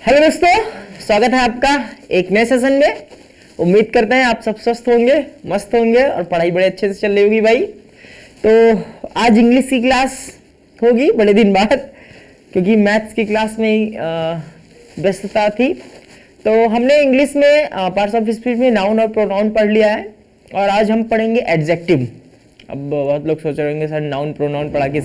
Hello दोस्तों, स्वागत है आपका एक नए सेशन में। उम्मीद करते हैं आप सब स्वस्थ होंगे, मस्त होंगे और पढ़ाई बड़े अच्छे से चल रही होगी भाई। तो आज इंग्लिश की क्लास होगी बड़े दिन बाद, क्योंकि मैथ्स की क्लास में ही व्यस्तता थी। तो हमने इंग्लिश में पार्ट्स ऑफ स्पीच में नाउन और प्रोनाउन पढ़ लिया है और आज हम पढ़ेंगे एडजेक्टिव। अब बहुत लोग सोच रहे होंगे सर नाउन प्रोनाउन पढ़ा के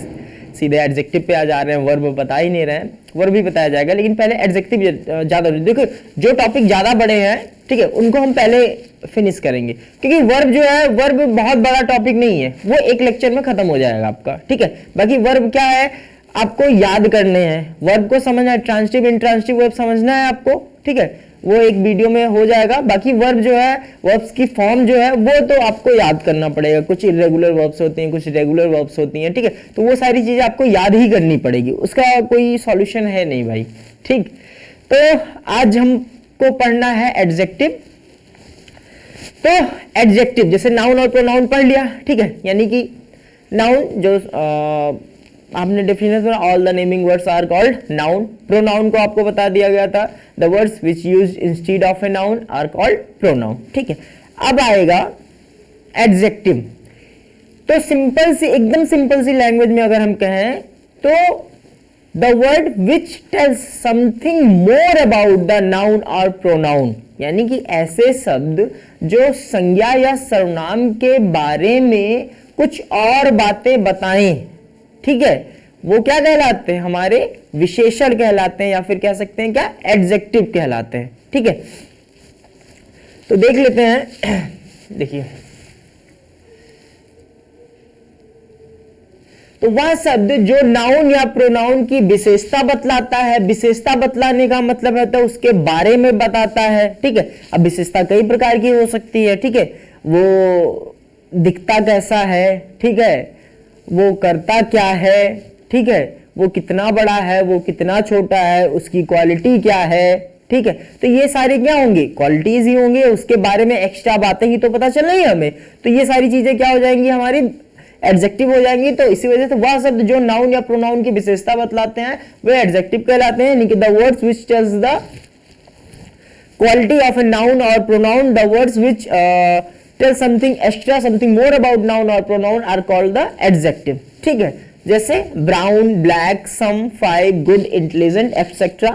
सीधे एडजेक्टिव पे आ जा रहे हैं, वर्ब बता ही नहीं रहे हैं। वर्ब भी बताया जाएगा लेकिन पहले एडजेक्टिव ज्यादा। देखो जो टॉपिक ज्यादा बड़े हैं, ठीक है, उनको हम पहले फिनिश करेंगे, क्योंकि वर्ब जो है, वर्ब बहुत बड़ा टॉपिक नहीं है, वो एक लेक्चर में खत्म हो जाएगा आपका, ठीक है। बाकी वर्ब क्या है, आपको याद करने हैं, वर्ब को समझना है, ट्रांसिटिव इंट्रांसिटिव वर्ब समझना है आपको, ठीक है, वो एक वीडियो में हो जाएगा। बाकी वर्ब जो है, वर्ब्स की फॉर्म जो है वो तो आपको याद करना पड़ेगा। कुछ इरेगुलर वर्ब्स होती हैं, कुछ रेगुलर वर्ब्स होती हैं, ठीक है, तो वो सारी चीजें आपको याद ही करनी पड़ेगी, उसका कोई सॉल्यूशन है नहीं भाई, ठीक। तो आज हमको पढ़ना है एडजेक्टिव। तो एडजेक्टिव जैसे नाउन और प्रोनाउन पढ़ लिया, ठीक है, यानी कि नाउन जो आपने डेफिनेशन में all the naming words are called noun. Pronoun को आपको बता दिया गया था, the words which used instead of a noun are called pronoun, ठीक है। अब आएगा एडजेक्टिव। तो सिंपल सी, एकदम सिंपल सी लैंग्वेज में अगर हम कहें तो the word which tells something more about the noun और प्रोनाउन, यानी कि ऐसे शब्द जो संज्ञा या सर्वनाम के बारे में कुछ और बातें बताएं, ठीक है, वो क्या कहलाते हैं, हमारे विशेषण कहलाते हैं, या फिर कह सकते हैं क्या, एडजेक्टिव कहलाते हैं, ठीक है। तो देख लेते हैं। देखिए, तो वह शब्द जो नाउन या प्रोनाउन की विशेषता बतलाता है, विशेषता बतलाने का मतलब है तो उसके बारे में बताता है, ठीक है। अब विशेषता कई प्रकार की हो सकती है, ठीक है, वो दिखता कैसा है, ठीक है, वो करता क्या है, ठीक है, वो कितना बड़ा है, वो कितना छोटा है, उसकी क्वालिटी क्या है, ठीक है। तो ये सारे क्या होंगे, क्वालिटीज ही होंगे, उसके बारे में एक्स्ट्रा बातें ही तो पता चल रही है हमें, तो ये सारी चीजें क्या हो जाएंगी, हमारी एडजेक्टिव हो जाएंगी। तो इसी वजह से वह शब्द जो नाउन या प्रोनाउन की विशेषता बतलाते हैं वे एडजेक्टिव कहलाते हैं, यानी कि the words which tells the quality of a noun और pronoun, the words which tell something extra, something more about noun or pronoun are called the adjective, ठीक है। जैसे brown, black, some, five, good, intelligent, etc.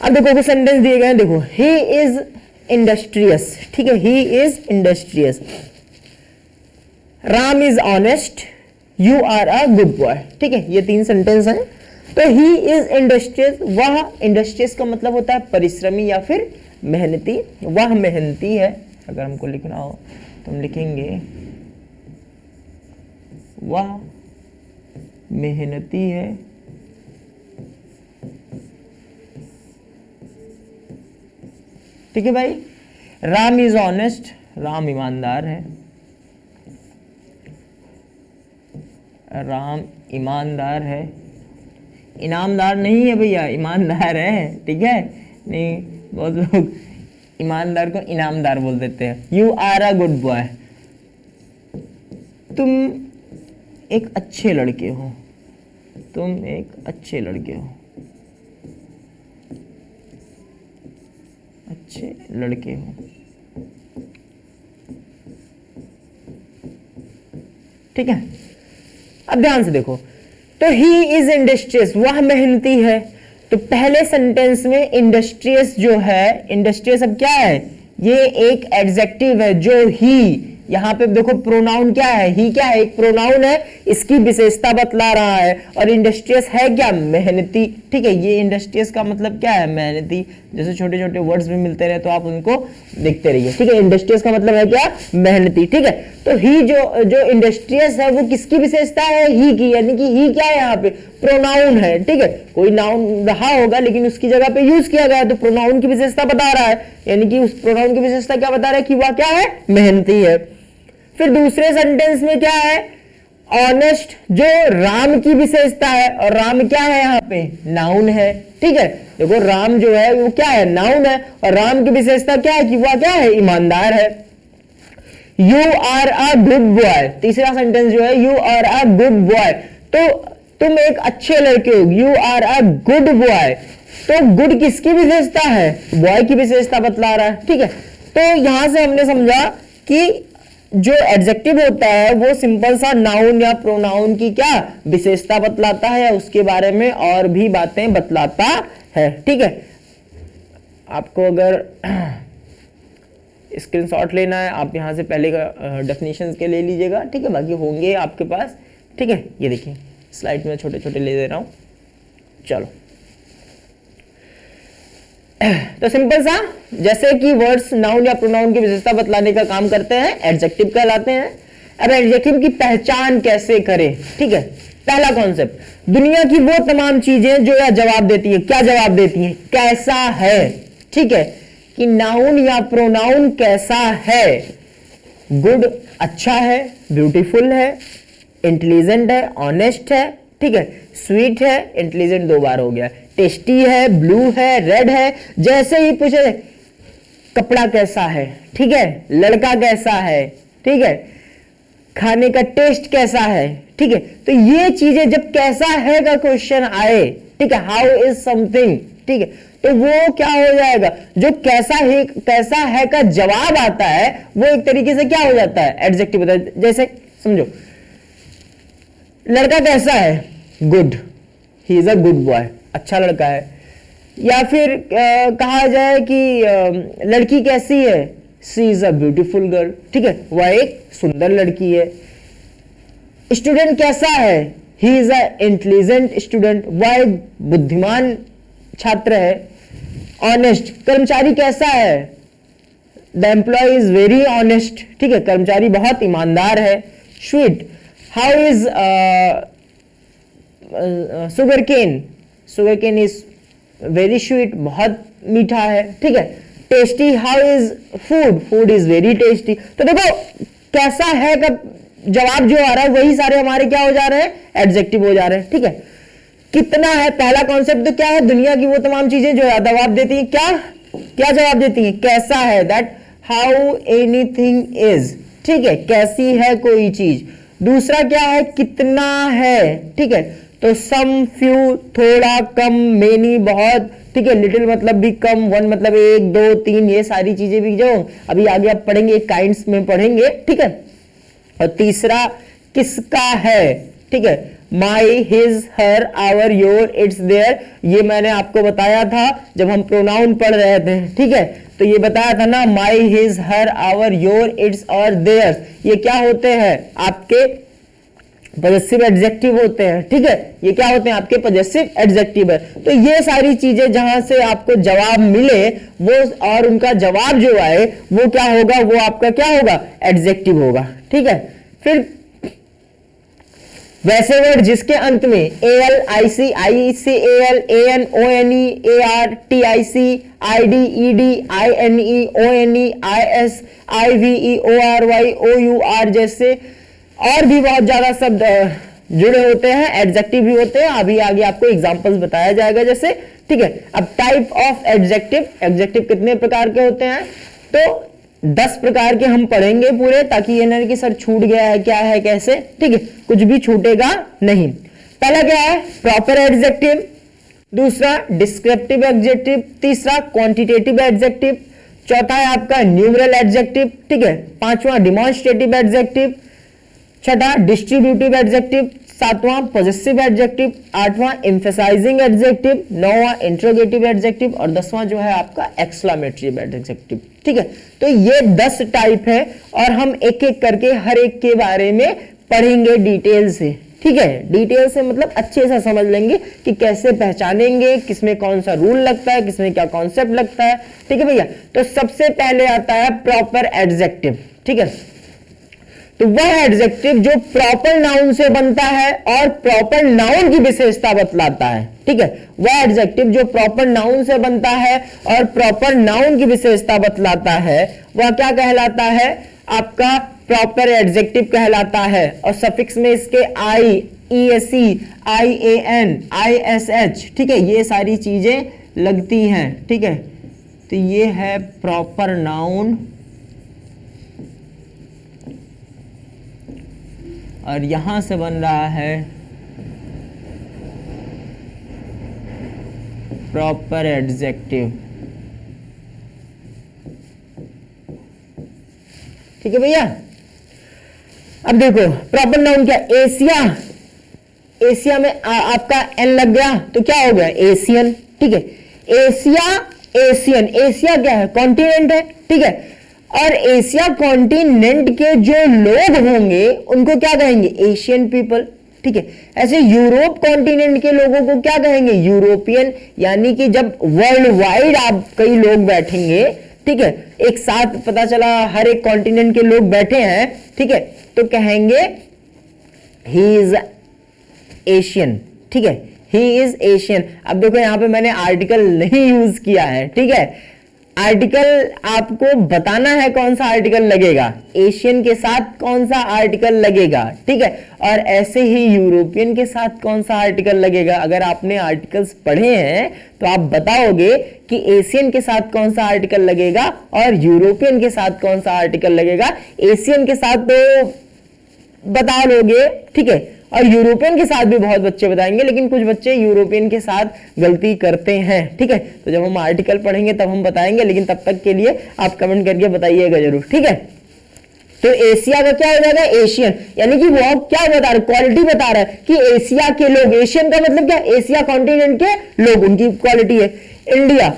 अब देखो कुछ sentence दिए गए हैं, देखो he is industrious, ठीक है, he is industrious, Ram is honest, you are a good boy, ठीक है, ये तीन सेंटेंस हैं। तो he is industrious, वह industrious का मतलब होता है परिश्रमी या फिर मेहनती, वह मेहनती है। अगर हमको लिखना हो तो हम लिखेंगे वह मेहनती है, ठीक है भाई। राम इज ऑनेस्ट, राम ईमानदार है, राम ईमानदार है, इनामदार नहीं है भैया, ईमानदार है, ठीक है। नहीं, बहुत लोग ईमानदार को इनामदार बोल देते हैं। You are a good boy, तुम एक अच्छे लड़के हो, तुम एक अच्छे लड़के हो, अच्छे लड़के हो, ठीक है। अब ध्यान से देखो, तो ही इज इंडस्ट्रियस, वह मेहनती है। तो पहले सेंटेंस में इंडस्ट्रियस जो है, इंडस्ट्रियस अब क्या है, ये एक एडजेक्टिव है जो ही, यहां पे देखो प्रोनाउन क्या है, ही क्या है, एक प्रोनाउन है, इसकी विशेषता बतला रहा है। और इंडस्ट्रियस है क्या, मेहनती, ठीक है, ये इंडस्ट्रियस का मतलब क्या है, मेहनती। जैसे छोटे छोटे वर्ड्स भी मिलते रहे तो आप उनको देखते रहिए, ठीक है। इंडस्ट्रियस का मतलब है क्या, मेहनती, ठीक है। तो ही जो इंडस्ट्रियस है वो किसकी विशेषता है, ही की, यानी कि ही क्या है, यहाँ पे प्रोनाउन है, ठीक है। कोई नाउन रहा होगा लेकिन उसकी जगह पे यूज किया गया, तो प्रोनाउन की विशेषता बता रहा है, यानी कि उस प्रोनाउन की विशेषता क्या बता रहा है कि वह क्या है, मेहनती है। फिर दूसरे सेंटेंस में क्या है, ऑनेस्ट, जो राम की विशेषता है, और राम क्या है यहाँ पे, नाउन है, ठीक है। देखो राम जो है वो क्या है, नाउन है, और राम की विशेषता क्या है कि वह क्या है, ईमानदार है। You are a good boy, तीसरा सेंटेंस जो है, you are a good boy, तो तुम एक अच्छे लड़के हो, you are a good boy. तो गुड किसकी विशेषता है? बॉय की विशेषता बतला रहा है, ठीक है। तो यहां से हमने समझा कि जो एडजेक्टिव होता है वो सिंपल सा नाउन या प्रोनाउन की क्या विशेषता बतलाता है, उसके बारे में और भी बातें बतलाता है, ठीक है। आपको अगर स्क्रीनशॉट लेना है आप यहां से पहले का डेफिनेशंस के ले लीजिएगा, ठीक है, बाकी होंगे आपके पास, ठीक है। ये देखिए स्लाइड में छोटे छोटे ले दे रहा हूं, चलो। तो सिंपल सा जैसे कि वर्ड्स नाउन या प्रोनाउन की विशेषता बतलाने का काम करते हैं, एडजेक्टिव कहलाते हैं। अब एडजेक्टिव की पहचान कैसे करें, ठीक है। पहला कॉन्सेप्ट, दुनिया की वो तमाम चीजें जो या जवाब देती है, क्या जवाब देती है? कैसा है, ठीक है, कि नाउन या प्रोनाउन कैसा है। गुड अच्छा है, ब्यूटीफुल है, इंटेलिजेंट है, ऑनेस्ट है, ठीक है, स्वीट है, इंटेलिजेंट 2 बार हो गया, टेस्टी है, ब्लू है, रेड है। जैसे ही पूछे कपड़ा कैसा है, ठीक है, लड़का कैसा है, ठीक है, खाने का टेस्ट कैसा है, ठीक है। तो ये चीजें जब कैसा है का क्वेश्चन आए, ठीक है, हाउ इज समथिंग, ठीक है, तो वो क्या हो जाएगा, जो कैसा है का जवाब आता है वो एक तरीके से क्या हो जाता है, एडजेक्टिव होता है। जैसे समझो लड़का कैसा है, good, he is a good boy, अच्छा लड़का है। या फिर कहा जाए कि लड़की कैसी है, she is a beautiful girl, ठीक है, वह एक सुंदर लड़की है। स्टूडेंट कैसा है, he is a intelligent student, वह एक बुद्धिमान छात्र है। ऑनेस्ट, कर्मचारी कैसा है, the employ is very honest, ठीक है, कर्मचारी बहुत ईमानदार है। Sweet, how is sugar cane, sugar cane is very sweet, बहुत मीठा है, ठीक है। Tasty, how is food, food is very tasty. तो देखो कैसा है का जवाब जो आ रहा है वही सारे हमारे क्या हो जा रहे हैं, एडजेक्टिव हो जा रहे हैं, ठीक है। कितना है, पहला कॉन्सेप्ट तो क्या है, दुनिया की वो तमाम चीजें जो जवाब देती हैं, क्या जवाब देती हैं, कैसा है, दैट हाउ एनीथिंग इज, ठीक है, कैसी है कोई चीज। दूसरा क्या है, कितना है, ठीक है, तो सम, फ्यू, थोड़ा, कम, मेनी, बहुत, ठीक है, लिटिल मतलब भी कम, वन मतलब 1, 2, 3, ये सारी चीजें भी जो अभी आगे आप पढ़ेंगे काइंड्स में पढ़ेंगे, ठीक है। और तीसरा किसका है, ठीक है, my, his, her, our, your, its, their, ये मैंने आपको बताया था जब हम प्रोनाउन पढ़ रहे थे, ठीक है। तो ये बताया था ना, my, his, her, our, your, its और देयर, ये क्या होते हैं, आपके पॉजेसिव एडजेक्टिव होते हैं, ठीक है, ये क्या होते हैं, आपके पॉजेसिव एडजेक्टिव है। तो ये सारी चीजें जहां से आपको जवाब मिले वो और उनका जवाब जो आए वो क्या होगा, वो आपका क्या होगा, एडजेक्टिव होगा, ठीक है। फिर वैसे वर्ड जिसके अंत में L, IC, ICL, N, ONE, AR, TIC, ID, ED, INE, ONE, IS, IVE, ORY, OUR जैसे और भी बहुत ज्यादा शब्द जुड़े होते हैं, एडजेक्टिव भी होते हैं। अभी आगे आपको एग्जांपल्स बताया जाएगा जैसे, ठीक है। अब टाइप ऑफ एडजेक्टिव, एडजेक्टिव कितने प्रकार के होते हैं, तो 10 प्रकार के हम पढ़ेंगे पूरे, ताकि ये नहीं कि सर छूट गया है, क्या है, कैसे, ठीक है, कुछ भी छूटेगा नहीं। पहला क्या है, प्रॉपर एडजेक्टिव, दूसरा डिस्क्रिप्टिव एडजेक्टिव, तीसरा क्वांटिटेटिव एडजेक्टिव, चौथा है आपका न्यूमरल एडजेक्टिव, ठीक है, पांचवा डिमॉन्स्ट्रेटिव एडजेक्टिव, छठा डिस्ट्रीब्यूटिव एडजेक्टिव, सातवां पॉजेसिव एडजेक्टिव, आठवां एम्फेसाइजिंग एडजेक्टिव, नौवां इंट्रोगेटिव एडजेक्टिव और 10वां जो है आपका एक्सक्लेमेटरी एडजेक्टिव, ठीक है। तो ये 10 टाइप है और हम एक एक करके हर एक के बारे में पढ़ेंगे डिटेल से, ठीक है। डिटेल से मतलब अच्छे से समझ लेंगे कि कैसे पहचानेंगे, किसमें कौन सा रूल लगता है, किसमें क्या कॉन्सेप्ट लगता है, ठीक है भैया। तो सबसे पहले आता है प्रॉपर एडजेक्टिव, ठीक है। तो वह एडजेक्टिव जो प्रॉपर नाउन से बनता है और प्रॉपर नाउन की विशेषता बतलाता है, ठीक है। वह एडजेक्टिव जो प्रॉपर नाउन से बनता है और प्रॉपर नाउन की विशेषता बतलाता है वह क्या कहलाता है, आपका प्रॉपर एडजेक्टिव कहलाता है। और सफिक्स में इसके आई, ईएसई, आईएएन, आईएसएच, ठीक है, ये सारी चीजें लगती हैं, ठीक है। तो ये है प्रॉपर नाउन और यहां से बन रहा है प्रॉपर एडजेक्टिव। ठीक है भैया। अब देखो प्रॉपर नाउन क्या, एशिया, एशिया में आपका एन लग गया तो क्या हो गया, एशियन। ठीक है, एशिया, एशियन, एशिया क्या है, कॉन्टिनेंट है। ठीक है, और एशिया कॉन्टिनेंट के जो लोग होंगे उनको क्या कहेंगे, एशियन पीपल। ठीक है, ऐसे यूरोप कॉन्टिनेंट के लोगों को क्या कहेंगे, यूरोपियन। यानी कि जब वर्ल्ड वाइड आप कई लोग बैठेंगे, ठीक है, एक साथ पता चला हर एक कॉन्टिनेंट के लोग बैठे हैं, ठीक है, तो कहेंगे ही इज एशियन। ठीक है, ही इज एशियन। अब देखो यहां पे मैंने आर्टिकल नहीं यूज किया है। ठीक है, आर्टिकल आपको बताना है कौन सा आर्टिकल लगेगा, एशियन के साथ कौन सा आर्टिकल लगेगा। ठीक है, और ऐसे ही यूरोपियन के साथ कौन सा आर्टिकल लगेगा। अगर आपने आर्टिकल्स पढ़े हैं तो आप बताओगे कि एशियन के साथ कौन सा आर्टिकल लगेगा और यूरोपियन के साथ कौन सा आर्टिकल लगेगा। एशियन के साथ तो बता लोगे, ठीक है, और यूरोपियन के साथ भी बहुत बच्चे बताएंगे, लेकिन कुछ बच्चे यूरोपियन के साथ गलती करते हैं। ठीक है, तो जब हम आर्टिकल पढ़ेंगे तब हम बताएंगे, लेकिन तब तक के लिए आप कमेंट करके बताइएगा जरूर। ठीक है, तो एशिया का क्या हो जाएगा, एशियन। यानी कि वो क्या बता रहा है, क्वालिटी बता रहा है कि एशिया के लोग, एशियन का मतलब क्या, एशिया कॉन्टिनेंट के लोग, उनकी क्वालिटी है। इंडिया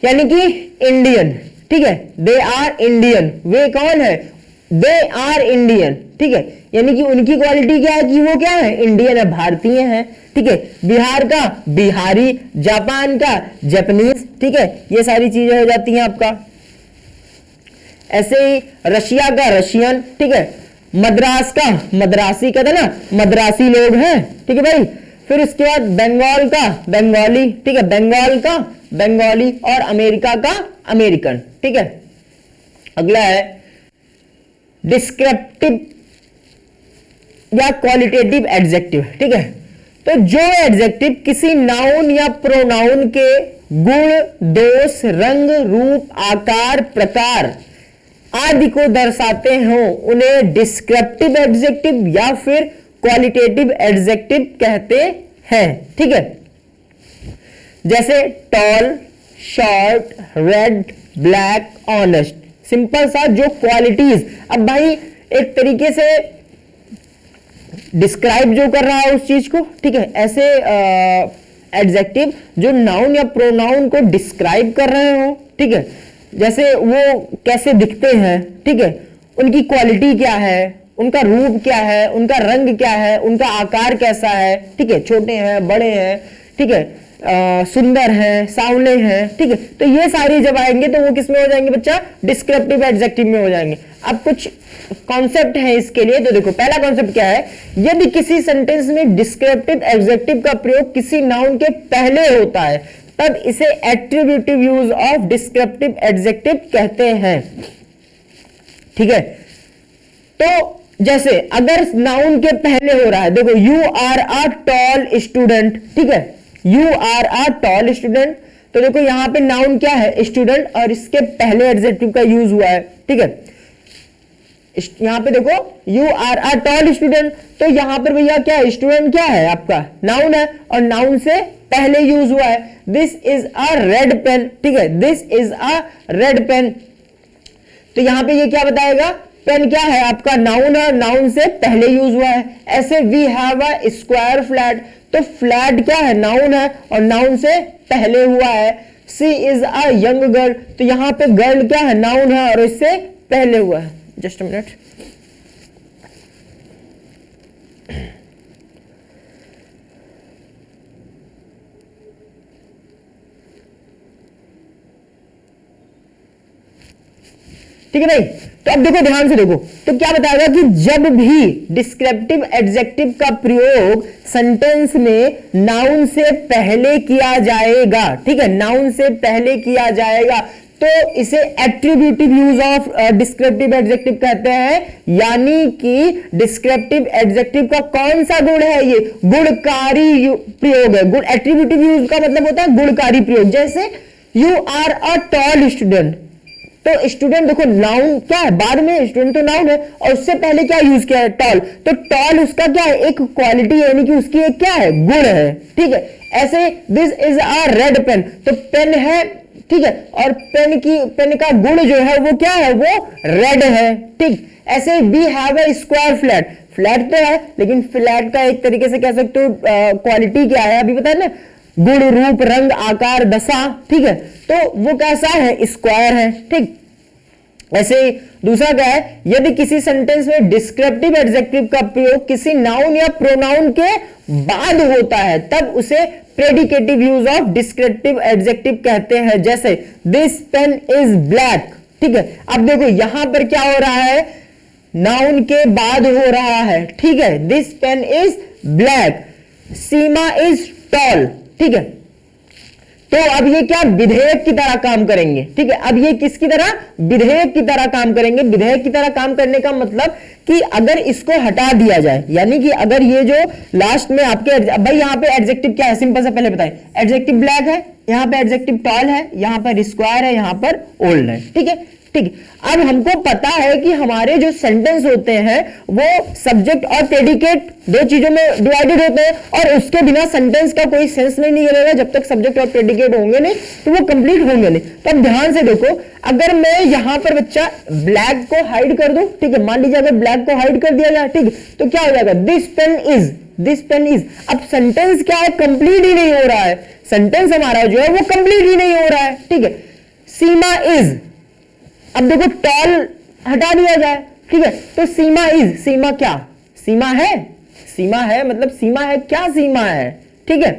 यानी कि इंडियन। ठीक है, दे आर इंडियन, वे कौन है, दे आर इंडियन। ठीक है, यानी कि उनकी क्वालिटी क्या है कि वो क्या है, इंडियन है, भारतीय है। ठीक है, बिहार का बिहारी, जापान का जापानीज। ठीक है, ये सारी चीजें हो जाती हैं आपका। ऐसे ही रशिया का रशियन। ठीक है, मद्रास का मद्रासी, कहते हैं ना मद्रासी लोग हैं। ठीक है भाई, फिर इसके बाद बंगाल का बंगाली। ठीक है, बंगाल का बंगाली, और अमेरिका का अमेरिकन। ठीक है, अगला है डिस्क्रिप्टिव या क्वालिटेटिव एडजेक्टिव। ठीक है, तो जो एडजेक्टिव किसी नाउन या प्रोनाउन के गुण, दोष, रंग, रूप, आकार, प्रकार आदि को दर्शाते हो उन्हें डिस्क्रिप्टिव एडजेक्टिव या फिर क्वालिटेटिव एडजेक्टिव कहते हैं। ठीक है, जैसे tall, short, red, black, honest. Simple सा जो क्वालिटीज, अब भाई एक तरीके से डिस्क्राइब जो कर रहा है उस चीज को। ठीक है, ऐसे एडजेक्टिव जो नाउन या प्रोनाउन को डिस्क्राइब कर रहे हो। ठीक है, जैसे वो कैसे दिखते हैं, ठीक है, उनकी क्वालिटी क्या है, उनका रूप क्या है, उनका रंग क्या है, उनका आकार कैसा है। ठीक है, छोटे हैं, बड़े हैं, ठीक है, सुंदर हैं, सांवले हैं। ठीक है, तो ये सारी जब आएंगे तो वो किस में हो जाएंगे बच्चा, डिस्क्रिप्टिव एडजेक्टिव में हो जाएंगे। अब कुछ कॉन्सेप्ट है इसके लिए, तो देखो पहला कॉन्सेप्ट क्या है, यदि किसी सेंटेंस में डिस्क्रिप्टिव एडजेक्टिव का प्रयोग किसी नाउन के पहले होता है तब इसे attributive use of descriptive adjective कहते हैं। ठीक है, तो जैसे अगर नाउन के पहले हो रहा है, देखो you are a tall student. ठीक है, you are a tall student, तो देखो यहां पे नाउन क्या है, स्टूडेंट, और इसके पहले एडजेक्टिव का यूज हुआ है। ठीक है, यहां पे देखो you are a tall student, तो यहां पर भैया क्या है, स्टूडेंट क्या है आपका, नाउन है, और नाउन से पहले यूज हुआ है। This is a red pen. ठीक है, this is a red pen, तो यहां पे ये क्या बताएगा, पेन क्या है आपका, नाउन है, नाउन से पहले यूज हुआ है। ऐसे we have a square flat, तो फ्लैट क्या है, नाउन है, और नाउन से पहले हुआ है। सी इज अ यंग गर्ल, तो यहां पे गर्ल क्या है, नाउन है, और इससे पहले हुआ है। जस्ट अ मिनट, ठीक है भाई। तो अब देखो ध्यान से देखो, तो क्या बताएगा कि जब भी डिस्क्रिप्टिव एडजेक्टिव का प्रयोग सेंटेंस में नाउन से पहले किया जाएगा, ठीक है, नाउन से पहले किया जाएगा, तो इसे attributive use of descriptive adjective कहते हैं। यानी कि डिस्क्रिप्टिव एडजेक्टिव का कौन सा गुण है, ये गुणकारी प्रयोग है। गुण, एट्रीब्यूटिव यूज का मतलब होता है गुणकारी प्रयोग। जैसे you are a tall student, तो स्टूडेंट देखो नाउन क्या है, बाद में स्टूडेंट तो नाउन है, और उससे पहले क्या यूज किया है, टॉल। तो टॉल उसका क्या है, एक क्वालिटी है, यानी कि उसकी एक क्या है, गुण है, ठीक है। ऐसे this is a red pen, तो पेन है, ठीक है, और पेन का गुण जो है वो क्या है, वो रेड है, ठीक। ऐसे we have a square flat, flat तो है लेकिन फ्लैट का एक तरीके से कह सकते हो क्वालिटी क्या है, अभी बताया ना, गुण, रूप, रंग, आकार, दशा, ठीक है। तो वो कैसा है, स्क्वायर है, ठीक। ऐसे ही दूसरा क्या है, यदि किसी सेंटेंस में डिस्क्रिप्टिव एडजेक्टिव का प्रयोग किसी नाउन या प्रोनाउन के बाद होता है तब उसे predicative use of descriptive adjective कहते हैं। जैसे दिस पेन इज ब्लैक, ठीक है। अब देखो यहां पर क्या हो रहा है, नाउन के बाद हो रहा है, ठीक है। This pen is black, Seema is tall, ठीक है। तो अब ये क्या, विधेयक की तरह काम करेंगे, ठीक है। अब ये किसकी तरह, विधेयक की तरह काम करेंगे। विधेयक की तरह काम करने का मतलब कि अगर इसको हटा दिया जाए, यानी कि अगर ये जो लास्ट में आपके, भाई यहां पे एडजेक्टिव क्या है, सिंपल से पहले बताएं, एडजेक्टिव ब्लैक है, यहां पे एडजेक्टिव टॉल है, यहां पर स्क्वायर है, यहां पर ओल्ड है, ठीक है, ठीक। अब हमको पता है कि हमारे जो सेंटेंस होते हैं वो सब्जेक्ट और प्रेडिकेट दो चीजों में डिवाइडेड होते हैं, और उसके बिना सेंटेंस का कोई सेंस नहीं निकलेगा। जब तक सब्जेक्ट और प्रेडिकेट होंगे नहीं तो वो कंप्लीट होंगे नहीं। तो अब ध्यान से देखो, अगर मैं यहां पर बच्चा ब्लैक को हाइड कर दूं, ठीक है, मान लीजिए अगर ब्लैक को हाइड कर दिया जाए, ठीक है, तो क्या हो जाएगा, this pen is, this pen is. अब सेंटेंस क्या है, कंप्लीट ही नहीं हो रहा है, सेंटेंस हमारा जो है वो कंप्लीट ही नहीं हो रहा है, ठीक है। सीमा इज, अब देखो टॉल हटा दिया जाए, ठीक है, तो सीमा इज, सीमा क्या, सीमा है, सीमा है मतलब सीमा है क्या, सीमा है, ठीक है।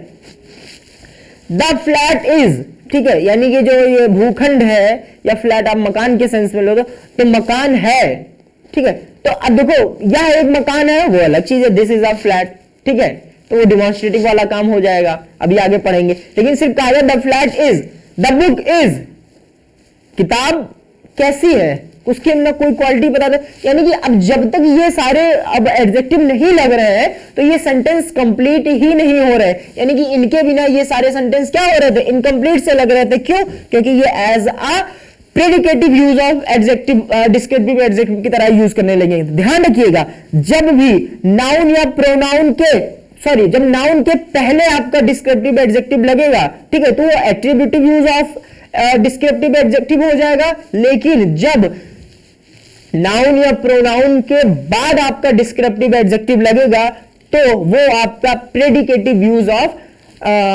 द फ्लैट इज, ठीक है, यानी कि जो ये भूखंड है या फ्लैट आप मकान के सेंस में लो तो मकान है, ठीक है। तो अब देखो यह एक मकान है, वो अलग चीज है, दिस इज अ फ्लैट, ठीक है, तो वो डिमॉन्स्ट्रेटिव वाला काम हो जाएगा, अभी आगे पढ़ेंगे। लेकिन सिर्फ कहा the flat is, the book is, किताब कैसी है, उसके अंदर कोई क्वालिटी बता दे, यानी कि अब जब तक ये सारे अब एडजेक्टिव नहीं लग रहे हैं तो ये सेंटेंस कंप्लीट ही नहीं हो रहे, यानी कि इनके बिना ये सारे सेंटेंस क्या हो रहे थे, इनकम्प्लीट से लग रहे थे। क्यों, क्योंकि ये as a predicative use of adjective, descriptive adjective की तरह यूज करने लगे। ध्यान रखिएगा, जब भी नाउन या प्रोनाउन के, सॉरी, जब नाउन के पहले आपका डिस्क्रिप्टिव एडजेक्टिव लगेगा, ठीक है, तो वो attributive use of descriptive adjective हो जाएगा। लेकिन जब नाउन या प्रोनाउन के बाद आपका डिस्क्रिप्टिव एडजेक्टिव लगेगा तो वो आपका predicative use of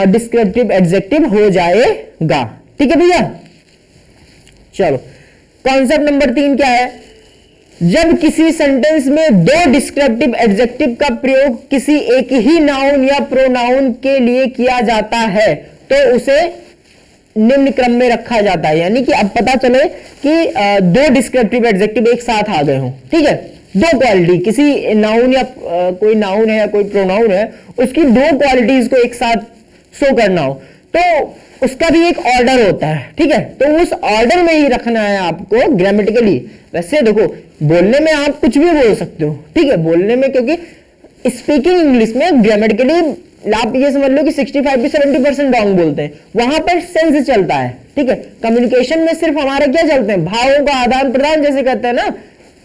descriptive adjective हो जाएगा, ठीक है भैया। चलो कॉन्सेप्ट नंबर 3 क्या है, जब किसी सेंटेंस में दो डिस्क्रिप्टिव एडजेक्टिव का प्रयोग किसी एक ही नाउन या प्रोनाउन के लिए किया जाता है तो उसे निम्न क्रम में रखा जाता है। यानी कि अब पता चले कि दो डिस्क्रिप्टिव एडजेक्टिव एक साथ आ गए हों, ठीक है, दो क्वालिटी, किसी नाउन या कोई नाउन है या कोई प्रोनाउन है, उसकी दो क्वालिटीज को एक साथ शो करना हो तो उसका भी एक ऑर्डर होता है, ठीक है, तो उस ऑर्डर में ही रखना है आपको ग्रामेटिकली। वैसे देखो बोलने में आप कुछ भी बोल सकते हो, ठीक है, बोलने में, क्योंकि स्पीकिंग इंग्लिश में ग्रामेटिकली आप ये समझ लो कि 65 से 70% रॉन्ग बोलते हैं, वहां पर सेंस चलता है, ठीक है। कम्युनिकेशन में सिर्फ हमारा क्या चलते हैं, भावों का आदान प्रदान, जैसे कहते हैं ना,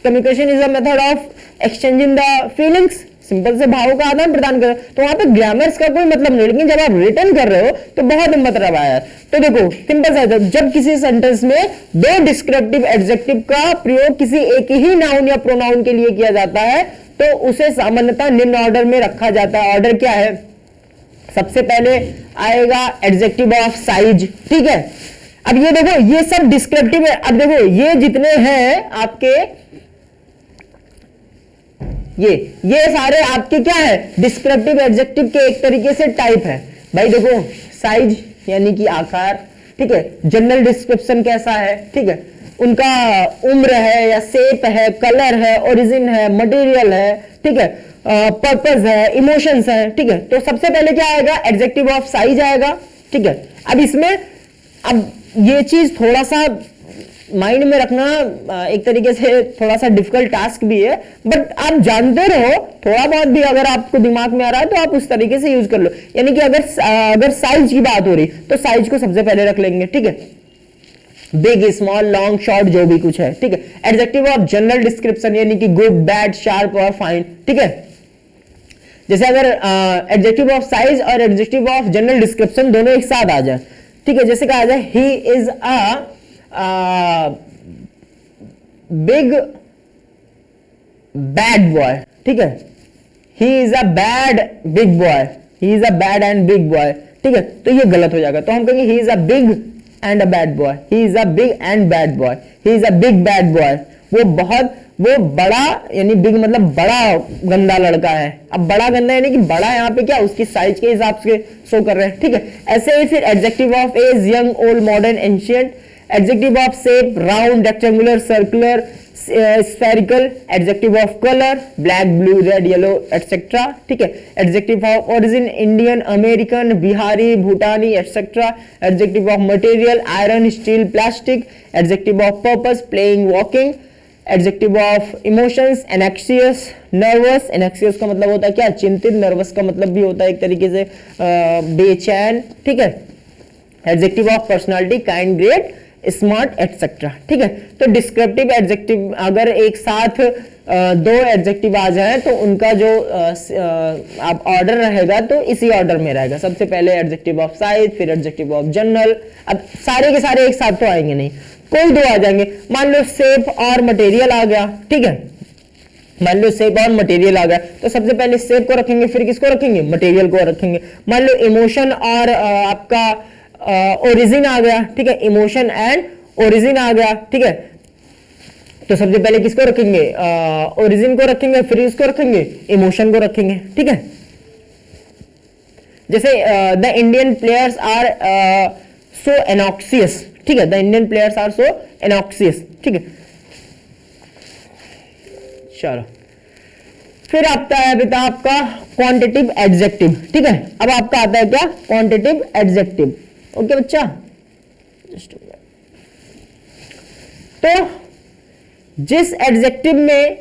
communication is a method of exchanging the feelings, simple से भावों का आदान प्रदान करें, तो वहां पे ग्रामर्स का कोई मतलब नहीं। लेकिन जब आप रिटर्न कर रहे हो तो बहुत मतलब आया। तो देखो सिंपल सा, जब किसी सेंटेंस में दो डिस्क्रिप्टिव एडजेक्टिव का प्रयोग किसी एक ही नाउन या प्रोनाउन के लिए किया जाता है तो उसे सामान्यतः निम्न ऑर्डर में रखा जाता है। ऑर्डर क्या है, सबसे पहले आएगा एडजेक्टिव ऑफ साइज, ठीक है। अब ये देखो ये सब डिस्क्रिप्टिव है। अब देखो ये जितने हैं आपके, ये सारे आपके क्या है, डिस्क्रिप्टिव एडजेक्टिव के एक तरीके से टाइप है। भाई देखो साइज यानी कि आकार, ठीक है, जनरल डिस्क्रिप्शन कैसा है, ठीक है, उनका उम्र है या शेप है, कलर है, ओरिजिन है, मटेरियल है, ठीक है, पर्पस है, इमोशंस है, ठीक है। तो सबसे पहले क्या आएगा, एडजेक्टिव ऑफ साइज आएगा, ठीक है। अब इसमें अब ये चीज थोड़ा सा माइंड में रखना एक तरीके से थोड़ा सा डिफिकल्ट टास्क भी है, बट आप जानते रहो, थोड़ा बहुत भी अगर आपको दिमाग में आ रहा है तो आप उस तरीके से यूज कर लो। यानी कि अगर साइज की बात हो रही तो साइज को सबसे पहले रख लेंगे, ठीक है। बिग, स्मॉल, लॉन्ग, शॉर्ट, जो भी कुछ है, ठीक है। एडजेक्टिव ऑफ जनरल डिस्क्रिप्शन यानी कि गुड, बैड, शार्प और फाइन, ठीक है। जैसे अगर एडजेक्टिव ऑफ साइज और एडजेक्टिव ऑफ जनरल डिस्क्रिप्शन दोनों एक साथ आ जाए, ठीक है, जैसे कहा जाए ही is a big bad boy, ठीक है, he is a bad big boy, he is a bad and big boy, ठीक है, तो ये गलत हो जाएगा। तो हम कहेंगे ही is a big and a bad boy, he is a big and bad boy, he is a big bad boy, वो बड़ा, यानी बिग मतलब बड़ा गंदा लड़का है। अब बड़ा गंदा यानी कि बड़ा यहाँ पे क्या उसकी साइज के हिसाब से शो कर रहे हैं, ठीक है। ऐसे ही फिर adjective of age, young, old, modern, ancient, adjective of shape, round, rectangular, circular, spherical, adjective of colour, black, blue, red, yellow, etcetera, ठीक है। Adjective of origin, Indian, American, Bihari, Bhutani, etcetera. Adjective of material, iron, steel, plastic. Adjective of purpose, playing, walking. Adjective of emotions, anxious, nervous. Anxious का मतलब होता है क्या, चिंतित। Nervous का मतलब भी होता है एक तरीके से बेचैन, ठीक है। Adjective of personality, kind, great, smart, etcetera, ठीक है। तो डिस्क्रिप्टिव एडजेक्टिव अगर एक साथ दो एडजेक्टिव आ जाए तो उनका जो आप ऑर्डर रहेगा तो इसी ऑर्डर में रहेगा। सबसे पहले एडजेक्टिव ऑफ साइज, फिर एडजेक्टिव ऑफ जनरल। अब सारे के सारे एक साथ तो आएंगे नहीं, कोई दो आ जाएंगे। मान लो शेप और मटेरियल आ गया, ठीक है, मान लो शेप और मटेरियल आ गया तो सबसे पहले शेप को रखेंगे, फिर किसको रखेंगे, मटेरियल को रखेंगे। मान लो इमोशन और आपका ओरिजिन आ गया, ठीक है, इमोशन एंड ओरिजिन आ गया, ठीक है, तो सबसे पहले किसको रखेंगे, ओरिजिन को रखेंगे, फिर इसको रखेंगे, इमोशन को रखेंगे, ठीक है। जैसे the Indian players are so anxious, ठीक है, the Indian players are so anxious, ठीक है। चलो फिर आता है बेटा आपका क्वांटिटिव एडजेक्टिव, ठीक है। अब आपका आता है क्या, क्वांटिटिव एडजेक्टिव। ओके बच्चा, तो जिस एडजेक्टिव में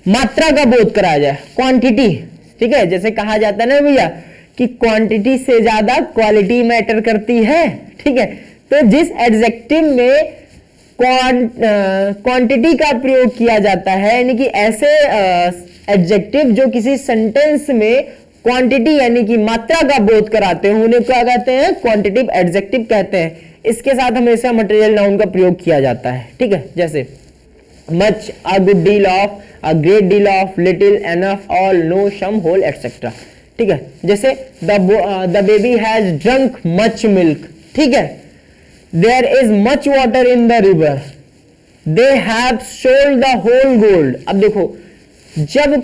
मात्रा का बोध कराया जाए, क्वांटिटी, ठीक है, जैसे कहा जाता है ना भैया कि क्वांटिटी से ज्यादा क्वालिटी मैटर करती है, ठीक है। तो जिस एडजेक्टिव में क्वांटिटी का प्रयोग किया जाता है, यानी कि ऐसे एडजेक्टिव जो किसी सेंटेंस में क्वांटिटी यानी कि मात्रा का बोध कराते हैं, उन्हें क्या कहते हैं, क्वांटिटिव एडजेक्टिव कहते हैं। इसके साथ हमेशा मटेरियल नाउन का प्रयोग किया जाता है, ठीक है, जैसे much, a good deal of, a great deal of, little, enough, all, no, some, whole, etcetera, ठीक है। जैसे the baby has drunk much milk, ठीक है। There is much water in the river, they have sold the whole gold. अब देखो, जब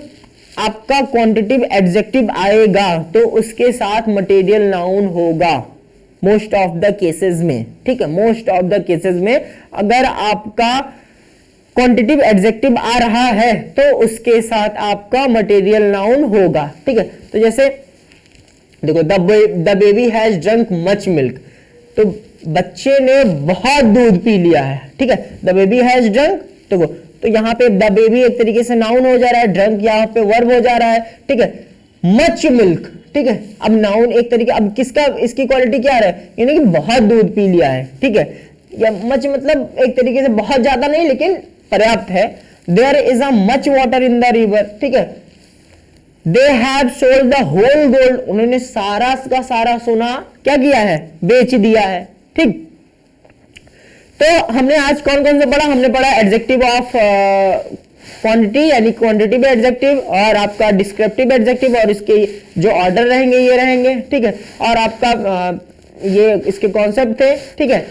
आपका quantitative adjective आएगा तो उसके साथ मटेरियल नाउन होगा मोस्ट ऑफ द केसेस में, ठीक है। मोस्ट ऑफ द केसेस में अगर आपका क्वांटिटिव एडजेक्टिव आ रहा है तो उसके साथ आपका मटेरियल नाउन होगा, ठीक है। तो जैसे देखो the baby has drunk much milk, तो बच्चे ने बहुत दूध पी लिया है, ठीक है। द बेबी हैज ड्रंक, तो यहाँ पे द बेबी एक तरीके से नाउन हो जा रहा है, ड्रंक यहाँ पे वर्ब हो जा रहा है, ठीक है। मच मिल्क, ठीक है, अब नाउन एक तरीके, अब किसका, इसकी क्वालिटी क्या है, यानी कि बहुत दूध पी लिया है, ठीक है। या मच मतलब एक तरीके से बहुत ज्यादा नहीं लेकिन पर्याप्त है। There is a much water in the river, ठीक है। They have sold the whole gold, उन्होंने सारा का सारा सोना क्या किया है, बेच दिया है, ठीक। तो हमने आज कौन कौन से पढ़ा, हमने पढ़ा एडजेक्टिव ऑफ क्वांटिटी यानी क्वांटिटिव एडजेक्टिव, और आपका डिस्क्रिप्टिव एडजेक्टिव, और इसके जो ऑर्डर रहेंगे ये रहेंगे, ठीक है। और आपका ये इसके कॉन्सेप्ट थे, ठीक है।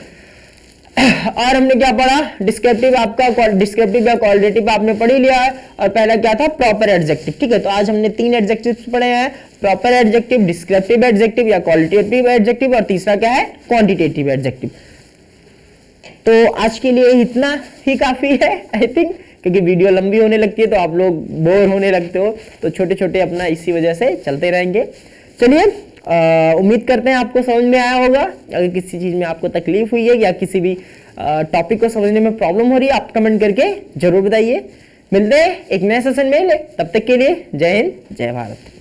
और हमने क्या पढ़ा, डिस्क्रिप्टिव, आपका डिस्क्रिप्टिव या क्वालिटेटिव आपने पढ़ ही लिया है। और पहला क्या था, प्रॉपर एडजेक्टिव, ठीक है। तो आज हमने 3 एडजेक्टिव्स पढ़े हैं, प्रॉपर एडजेक्टिव, डिस्क्रिप्टिव एडजेक्टिव या क्वालिटेटिव एडजेक्टिव, और तीसरा क्या है, क्वांटिटेटिव एडजेक्टिव। तो आज के लिए इतना ही काफी है आई थिंक, क्योंकि वीडियो लंबी होने लगती है तो आप लोग बोर होने लगते हो, तो छोटे छोटे अपना इसी वजह से चलते रहेंगे। चलिए, उम्मीद करते हैं आपको समझ में आया होगा। अगर किसी चीज में आपको तकलीफ हुई है या किसी भी टॉपिक को समझने में प्रॉब्लम हो रही है, आप कमेंट करके जरूर बताइए। मिलते हैं एक नए सेशन में, तब तक के लिए जय हिंद, जय भारत।